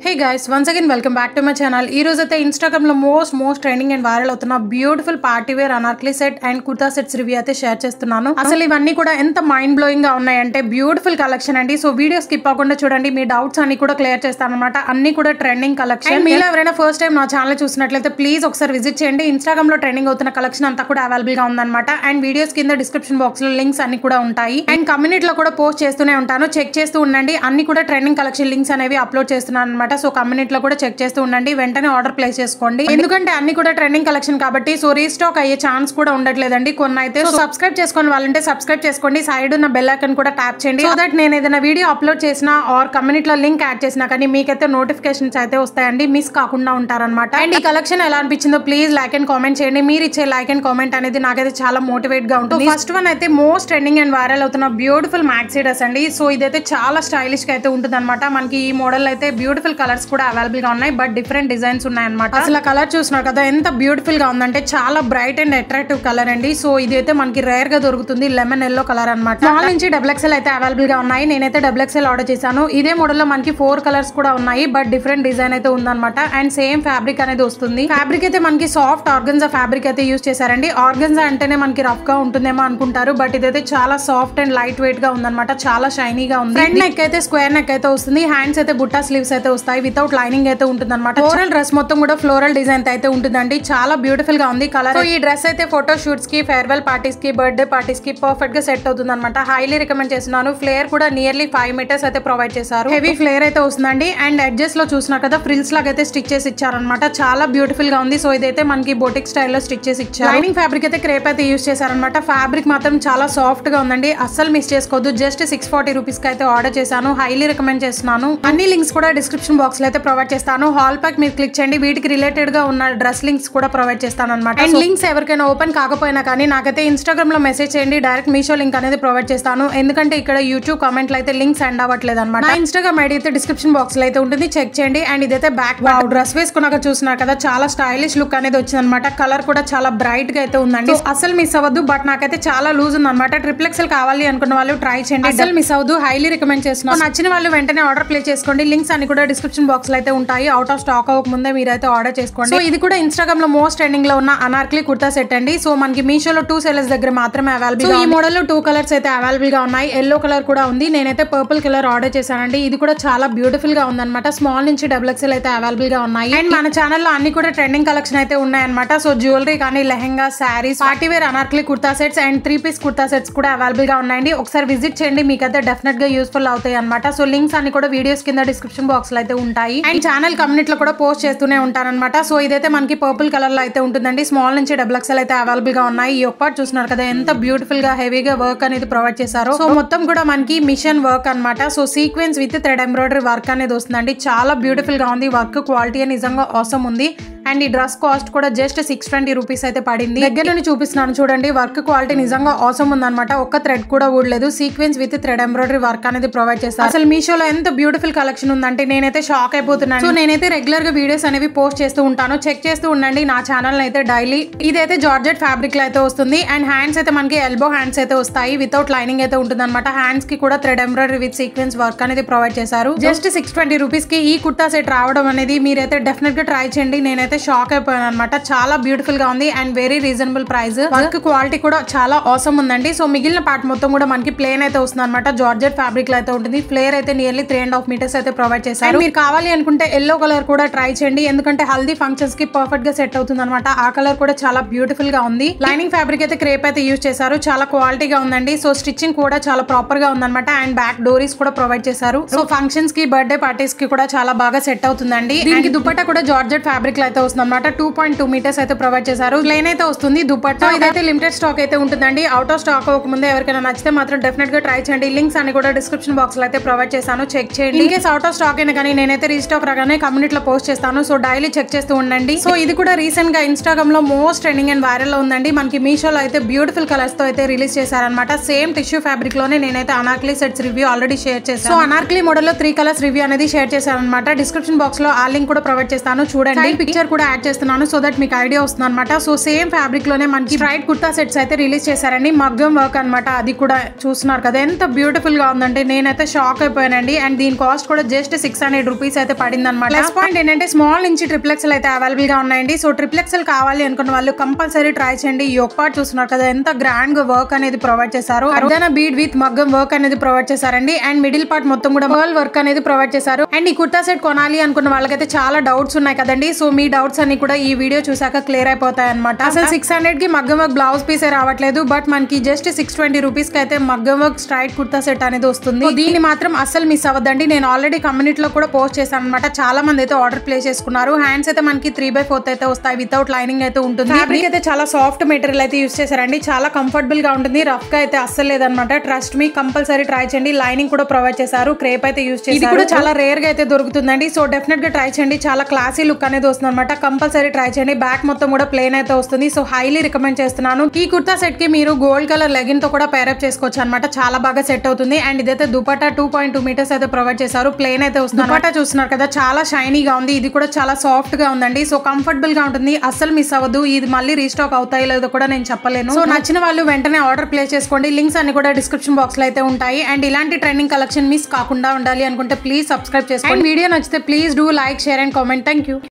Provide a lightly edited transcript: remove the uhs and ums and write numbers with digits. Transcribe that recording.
Hey guys, once again welcome back to my channel. ఈ రోజు అయితే ఇన్‌స్టాగ్రామ్ లో మోస్ట్ ట్రెండింగ్ అండ్ వైరల్ అవుతున్న beautiful party wear anarkali set and kurta sets review అయితే share చేస్తున్నాను. అసలు ఇవన్నీ కూడా ఎంత మైండ్ బ్లోయింగ్ గా ఉన్నాయంటే బ్యూటిఫుల్ కలెక్షన్ అండి. సో వీడియో స్కిప్ అవ్వకుండా చూడండి, మీ డౌట్స్ అన్ని కూడా క్లియర్ చేస్తాను అన్నమాట. అన్ని కూడా ట్రెండింగ్ కలెక్షన్. మీలో ఎవరైనా ఫస్ట్ టైం నా ఛానల్ చూసినట్లయితే ప్లీజ్ ఒకసారి విజిట్ చేయండి. ఇన్‌స్టాగ్రామ్ లో ట్రెండింగ్ అవుతున్న కలెక్షన్ అంతా కూడా అవైలబుల్ గా ఉందన్నమాట. అండ్ వీడియోస్ కింద డిస్క్రిప్షన్ బాక్స్ లో లింక్స్ అన్ని కూడా ఉంటాయి. అండ్ కమ్యూనిటీలో కూడా పోస్ట్ చేస్తూనే ఉంటాను, చెక్ చేస్తూ ఉండండి. అన్ని కూడా ట్రెండింగ్ కలెక్షన్ లింక్స్ అనేవి అప్లోడ్ చేస్తున్నాను అన్నమాట. సో కమ్యూనిటీలో కూడా చెక్ చేస్తూ ఉండండి, వెంటనే ఆర్డర్ ప్లేస్ చేసుకోండి. ఎందుకంటే అన్ని కూడా ట్రెండింగ్ కలెక్షన్ కాబట్టి సో రీస్టాక్ అయ్యే ఛాన్స్ కూడా ఉండట్లేదండి. కొన్ని అయితే సో సబ్స్క్రైబ్ చేసుకోండి, వాళ్ళంటే సబ్స్క్రైబ్ చేసుకోండి. సైడ్ ఉన్న బెల్ ఐకాన్ కూడా ట్యాప్ చేయండి, సో దట్ నేను ఏదైనా వీడియో అప్లోడ్ చేసినా ఆర్ కమ్యూనిటీలో లింక్ యాడ్ చేసినా కానీ మీకైతే నోటిఫికేషన్స్ అయితే వస్తాయండి, మిస్ కాకుండా ఉంటారనమాట. అండ్ ఈ కలెక్షన్ ఎలా అనిపించిందో ప్లీజ్ లైక్ అండ్ కామెంట్ చేయండి. మీరు ఇచ్చే లైక్ అండ్ కామెంట్ అనేది నాకైతే చాలా మోటివేట్ గా ఉంటుంది. ఫస్ట్ వన్ అయితే మోస్ట్ ట్రెండింగ్ అండ్ వైరల్ అవుతున్న బ్యూటిఫుల్ మ్యాక్సీ డ్రెస్ అండి. సో ఇదైతే చాలా స్టైలిష్ గా అయితే ఉంటుంది అనమాట. మనకి ఈ మోడల్ అయితే బ్యూటిఫుల్ కలర్స్ కూడా అవైలబుల్ గా ఉన్నాయి, బట్ డిఫరెంట్ డిజైన్స్ ఉన్నాయన్నమాట. అసలు కలర్ చూస్తున్నారు కదా ఎంత బ్యూటిఫుల్ గా ఉందంటే, చాలా బ్రైట్ అండ్ అట్రాక్టివ్ కలర్ అండి. సో ఇది అయితే మనకి రేర్ గా దొరుకుతుంది, లెమన్ ఎల్లో కలర్ అనమాట. స్మాల్ నుంచి XXL అయితే అవైలబుల్ గా ఉన్నాయి. నేనైతే XXL ఆర్డర్ చేశాను. ఇదే మోడల్ లో మనకి 4 కలర్స్ కూడా ఉన్నాయి, బట్ డిఫరెంట్ డిజైన్ అయితే ఉందన్నమాట. అండ్ సేమ్ ఫ్యాబ్రిక్ అనేది వస్తుంది. ఫ్యాబ్రిక్ అయితే మనకి సాఫ్ట్ ఆర్గన్జా ఫ్యాబ్రిక్ అయితే యూజ్ చేశారండి. ఆర్గన్జా అంటేనే మనకి రఫ్ గా ఉంటుందేమో అనుకుంటారు, బట్ ఇదైతే చాలా సాఫ్ట్ అండ్ లైట్ వెయిట్ గా ఉందన్నమాట. చాలా షైనీగా ఉంది. ఫ్రంట్ నెక్ అయితే స్క్వేర్ నెక్ అయితే వస్తుంది. హ్యాండ్స్ అయితే బుట్టా స్లీవ్స్ అయితే వస్తాయి, వితౌట్ లైనింగ్ అయితే ఉంటుంది అనమాట. ఫ్లోరల్ డ్రెస్ మొత్తం కూడా ఫ్లోరల్ డిజైన్ అయితే ఉంటుందండి. చాలా బ్యూటిఫుల్ గా ఉంది కలర్. సో ఈ డ్రెస్ అయితే ఫోటో షూట్స్ కి, ఫేర్వెల్ పార్టీస్ కి, బర్త్డే పార్టీస్ కి పర్ఫెక్ట్ గా సెట్ అవుతుంది అనమాట. హైలీ రికమెండ్ చేస్తున్నాను. ఫ్లేర్ కూడా నియర్లీ 5 మీటర్స్ అయితే ప్రొవైడ్ చేశారు. హెవీ ఫ్లేర్ అయితే వస్తుందండి. అండ్ ఎడ్జెస్ లో చూసినా కదా ఫ్రిల్స్ లాగా అయితే స్టిచ్ చేసి ఇచ్చారనమాట. చాలా బ్యూటిఫుల్ గా ఉంది. సో ఇదైతే మనకి బోటిక్ స్టైల్లో స్టిచ్ చేసి ఇచ్చారు. లైనింగ్ ఫ్యాబ్రిక్ అయితే క్రేప్ అయితే యూజ్ చేశారనమాట. ఫ్యాబ్రిక్ మాత్రం చాలా సాఫ్ట్ గా ఉందండి, అస్సలు మిస్ చేసుకోవద్దు. జస్ట్ 640 రూపీస్ కి అయితే ఆర్డర్ చేశాను. హైలీ రికమెండ్ చేస్తున్నాను. అన్ని లింక్స్ కూడా డిస్క్రిప్షన్ బాక్స్ లో అయితే ప్రొవైడ్ చేస్తాను. హాల్ ప్యాక్ మీరు క్లిక్ చేయండి, వీటికి రిలేటెడ్ గా ఉన్న డ్రెస్ లింక్స్ కూడా ప్రొవైడ్ చేస్తాను అనమాట. అండ్ లింక్స్ ఎవరికైనా ఓపెన్ కాకపోయినా కానీ నాకైతే ఇన్స్టాగ్రామ్ లో మెసేజ్ చేయండి, డైరెక్ట్ మీషో లింక్ అనేది ప్రొవైడ్ చేస్తాను. ఎందుకంటే ఇక్కడ యూట్యూబ్ కామెంట్లు అయితే లింక్ సెండ్ అవ్వట్లేదు అనమాట. ఇన్స్టాగ్రామ్ ఐడి అయితే డిస్క్రిప్షన్ బాక్స్ లో అయితే ఉంటుంది, చెక్ చేయండి. అండ్ ఇదైతే బ్యాక్ డ్రెస్ వేసుకున్నాక చూస్తున్నారు కదా, చాలా స్టైలిష్ లుక్ అనేది వచ్చింది అనమాట. కలర్ కూడా చాలా బ్రైట్ గా అయితే ఉందండి, అసలు మిస్ అవ్వద్దు. బట్ నాకైతే చాలా లూజ్ ఉంది అనమాట. XXL కావాలి అనుకున్న వాళ్ళు ట్రై చేయండి, అసలు మిస్ అవ్వద్దు. హైలీ రికమెండ్ చేస్తున్నాను. నచ్చిన వాళ్ళు వెంటనే ఆర్డర్ ప్లేస్ చేసుకోండి. లింక్స్ అన్ని కూడా డిస్క్రిప్షన్ బాక్స్ లో అయితే ఉంటాయి. అవుట్ ఆఫ్ స్టాక్ అవ్వక ముందే మీరైతే ఆర్డర్ చేసుకోండి. సో ఇది కూడా ఇన్స్టాగ్రామ్ లో మోస్ట్ ట్రెండింగ్ లో ఉన్న అనార్కలి కుర్తా సెట్ అండి. సో మనకి మీషోలో 2 సెల్లర్స్ దగ్గర మాత్రమే అవైలబుల్. ఈ మోడల్ లో 2 కలర్స్ అయితే అవైలబుల్ గా ఉన్నాయి. ఎల్లో కలర్ కూడా ఉంది. నేనైతే పర్పుల్ కలర్ ఆర్డర్ చేశానండి. ఇది కూడా చాలా బ్యూటిఫుల్ గా ఉందన్నమాట. స్మాల్ నుంచి XXL అయితే అవైలబుల్ గా ఉన్నాయి. అండ్ మన ఛానల్లో అన్ని కూడా ట్రెండింగ్ కలెక్షన్ అయితే ఉన్నాయన్నమాట. సో జ్యువెలరీ కానీ, lehenga, saris, party wear anarkali kurta sets and 3 piece kurta sets కూడా అవైలబుల్ గా ఉన్నాయండి. ఒకసారి విజిట్ చేయండి, మీకైతే డెఫినెట్ గా యూస్ఫుల్ అవుతాయి అనమాట. సో లింక్స్ అన్ని కూడా వీడియోస్ కింద డిస్క్రిప్షన్ బాక్స్ లో అయితే ఉంటాయి. అండ్ ఛానల్ కమ్యూనిటీలో కూడా పోస్ట్ చేస్తూనే ఉంటారనమాట. సో ఇదైతే మనకి పర్పుల్ కలర్ లో అయితే ఉంటుందండి. స్మాల్ నుంచి XXL అయితే అవైలబుల్ గా ఉన్నాయి. ఈ ఒక్క చూస్తున్నారు కదా ఎంత బ్యూటిఫుల్ గా హెవీగా వర్క్ అనేది ప్రొవైడ్ చేశారు. సో మొత్తం కూడా మనకి మిషన్ వర్క్ అనమాట. So sequence with thread embroidery work అనేది వస్తుందండి. చాలా బ్యూటిఫుల్ గా ఉంది. వర్క్ క్వాలిటీ నిజంగా ఆసమ్ ఉంది. అండ్ ఈ డ్రెస్ కాస్ట్ కూడా జస్ట్ 620 రూపీస్ అయితే పడింది. దగ్గర నుండి చూపిస్తున్నాను చూడండి, వర్క్ క్వాలిటీ నిజంగా ఆసమ్ ఉందన్నమాట. ఒక్క థ్రెడ్ కూడా ఊడలేదు. Sequence with thread embroidery work అనేది ప్రొవైడ్ చేస్తారు. అసలు మీషోలో ఎంత బ్యూటిఫుల్ కలెక్షన్ ఉందంటే నేనైతే షాక్ అయిపోతున్నాను. సో నేనైతే రెగ్యులర్ గా వీడియోస్ అనేవి పోస్ట్ చేస్తూ ఉంటాను, చెక్ చేస్తూ ఉండండి నా ఛానల్ అయితే డైలీ. ఇదైతే జార్జెట్ ఫ్యాబ్రిక్ లో అయితే వస్తుంది. అండ్ హ్యాండ్స్ అయితే మనకి ఎల్బో హ్యాండ్స్ అయితే వస్తాయి, వితౌట్ లైనింగ్ అయితే ఉంటుంది అనమాట. హ్యాండ్స్ కి కూడా thread embroidery with sequence work అనేది ప్రొవైడ్ చేశారు. జస్ట్ 620 రూపీస్ కి ఈ కుర్తా సెట్ రావడం అనేది మీరైతే డెఫినెట్ గా ట్రై చేయండి. నేనైతే షాక్ అయిపోయాను అనమాట. చాలా బ్యూటిఫుల్ గా ఉంది and very reasonable price. Work quality కూడా చాలా ఆసమ్ ఉందండి. సో మిగిలిన పార్ట్ మొత్తం కూడా మనకి ప్లేన్ అయితే వస్తుంది అనమాట. జార్జెట్ ఫ్యాబ్రిక్ లో అయితే ఉంటుంది. ఫ్లేర్ అయితే నియర్లీ 3.5 మీటర్స్ అయితే ప్రొవైడ్ చేశారు. మీరు కావాలి అనుకుంటే ఎల్లో కలర్ కూడా ట్రై చేయండి, ఎందుకంటే హల్దీ ఫంక్షన్స్ కి పర్ఫెక్ట్ గా సెట్ అవుతుంది అనమాట. ఆ కలర్ కూడా చాలా బ్యూటిఫుల్ గా ఉంది. లైనింగ్ ఫ్యాబ్రిక్ అయితే క్రేప్ అయితే యూజ్ చేశారు. చాలా క్వాలిటీగా ఉందండి. సో స్టిచ్చింగ్ కూడా చాలా ప్రాపర్ గా ఉందన్నమాట. అండ్ బ్యాక్ డోరీస్ కూడా ప్రొవైడ్ చేశారు. సో ఫంక్షన్స్ కి, బర్త్డే పార్టీస్ కి కూడా చాలా బాగా సెట్ అవుతుందండి. దీనికి దుపట్టా కూడా జార్జెట్ ఫ్యాబ్రిక్ లో అయితే వస్తుంది అనమాట. 2.2 మీటర్స్ అయితే ప్రొవైడ్ చేశారు. ప్లేన్ అయితే వస్తుంది దుపట్టా. ఇదైతే లిమిటెడ్ స్టాక్ అయితే ఉంటుందండి. అవుట్ ఆఫ్ స్టాక్ అవ్వక ముందే ఎవరికైనా నచ్చితే మాత్రం డెఫినెట్ గా ట్రై చేయండి. లింక్స్ అన్ని కూడా డిస్క్రిప్షన్ బాక్స్ లో అయితే ప్రొవైడ్ చేశాను, చెక్ చేయండి. In case out of stock అయినా కానీ నేనైతే రీస్టాక్ రాగానే కమ్యూనిటీలో పోస్ట్ చేస్తాను. సో డైలీ చెక్ చేస్తూ ఉండండి. సో ఇది కూడా రీసెంట్ గా ఇన్స్టాగ్రామ్ లో మోస్ట్ ట్రెండింగ్ అండ్ వైరల్ లో ఉందండి. మనకి మీషోలో అయితే బ్యూటిఫుల్ కలర్స్ తో అయితే రిలీజ్ చేశారనమాట. సేమ్ టిష్యూ ఫ్యాబ్రిక్ లోనే నేనైతే Anarkali sets review already share చేశాను. సో అనార్కలి మోడల్ లో 3 కలర్స్ రివ్యూ అనేది షేర్ చేశాను అనమాట. డిస్క్రిప్షన్ బాక్స్ లో ఆ లింక్ కూడా ప్రొవైడ్ చేస్తాను, చూడండి. పిక్చర్ కూడా యాడ్ చేస్తున్నాను సో దట్ మీకు ఐడియా వస్తుంది అనమాట. సో సేమ్ ఫ్యాబ్రిక్ లోనే మనకి స్ట్రైట్ కుర్తా సెట్స్ అయితే రిలీజ్ చేశారండి. మగ్గం వర్క్ అనమాట. అది కూడా చూస్తున్నారు కదా ఎంత బ్యూటిఫుల్ గా ఉందంటే నేనైతే షాక్ అయిపోయానండి. అండ్ దీని కాస్ట్ కూడా జస్ట్ 600 రూపీస్ అయితే పడింది అనమాట. ప్లస్ పాయింట్ ఏంటంటే స్మాల్ నుంచి ట్రిపుల్ ఎక్సెల్ అయితే అవైలబుల్ గా ఉన్నాయండి. సో ట్రిపుల్ ఎక్సెల్ కావాలి అనుకున్న వాళ్ళు కంపల్సరీ ట్రై చేయండి. ఈ ఒక పార్ట్ చూస్తున్నారు కదా ఎంత గ్రాండ్ గా వర్క్ అనేది ప్రొవైడ్ చేశారు. అర్ధన బీడ్ విత్ మగ్గం వర్క్ అనేది ప్రొవైడ్ చేశారండి. అండ్ మిడిల్ పార్ట్ మొత్తం కూడా పర్ల్ వర్క్ అనేది ప్రొవైడ్ చేశారు. అండ్ ఈ కుర్తా సెట్ కొనాలి అనుకున్న వాళ్ళకైతే చాలా డౌట్స్ ఉన్నాయి కదండి. సో మీ డౌట్స్ అన్ని కూడా ఈ వీడియో చూసాక క్లియర్ అయిపోతాయి అనమాట. అసలు 600 కి మగ్గం వర్క్ బ్లౌజ్ పీసే రావట్లేదు. బట్ మనకి జస్ట్ 620 రూపీస్ కి అయితే మగ్గం వర్క్ స్ట్రైట్ కుర్తా సెట్ అనేది వస్తుంది. దీన్ని మాత్రం అస్సలు మిస్ అవ్వద్దండి. నేను ఆల్రెడీ కమ్యూనిటీలో కూడా పోస్ట్ చేశాను అనమాట. చాలా మంది అయితే ఆర్డర్ ప్లేస్ చేసుకున్నారు. హ్యాండ్స్ అయితే మనకి 3/4 అయితే వస్తాయి. వితౌట్ లైనింగ్ అయితే ఉంటుంది. ఫ్యాబ్రిక్ అయితే చాలా సాఫ్ట్ మెటీరియల్ అయితే యూస్ చేశారండి. చాలా కంఫర్టబుల్ గా ఉంటుంది. రఫ్ గా అయితే అస్సలు లేదనమాట. ట్రస్ట్ మీ కంపల్సరీ ట్రై చేయండి. లైనింగ్ కూడా ప్రొవైడ్ చేశారు. క్రేప్ అయితే యూస్ చేశారు. ఇది కూడా చాలా రేర్ గా అయితే దొరుకుతుందండి. సో డెఫినెట్ గా ట్రై చేయండి. చాలా క్లాసీ లుక్ అనేది వస్తుంది అనమాట. కంపల్సరీ ట్రై చేయండి. బ్యాక్ మొత్తం కూడా ప్లేన్ అయితే వస్తుంది. సో హైలీ రికమెండ్ చేస్తున్నాను. ఈ కుర్తా సెట్ కి మీరు గోల్డ్ కలర్ లెగిన్ తో కూడా పేరప్ చేసుకోవచ్చు అనమాట. చాలా బాగా సెట్ అవుతుంది. అండ్ ఇదైతే దుపట్టా 2.2 మీటర్స్ అయితే ప్రొవైడ్ చేశారు. ప్లేన్ అయితే వస్తుంది. దుపట్టా చూస్తున్నారు కదా చాలా షైనీగా ఉంది. ఇది కూడా చాలా సాఫ్ట్ గా ఉందండి. సో కంఫర్టబుల్ గా ఉంటుంది. అస్సలు మిస్ అవ్వదు. ఇది మళ్ళీ రీస్టాక్ అవుతాయి లేదో కూడా నేను చెప్పలేను. సో నచ్చిన వాళ్ళు వెంటనే ఆర్డర్ ప్లేస్ చేసుకోండి. లింక్స్ అన్ని కూడా డిస్క్రిప్షన్ బాక్స్ లో అయితే ఉంటాయి. అండ్ ఇలాంటి ట్రెండింగ్ కలెక్షన్ మిస్ కాకుండా ఉండాలి అనుకుంటే ప్లీజ్ సబ్స్క్రైబ్ చేసుకోండి. వీడియో నచ్చితే please do like share and comment. Thank you.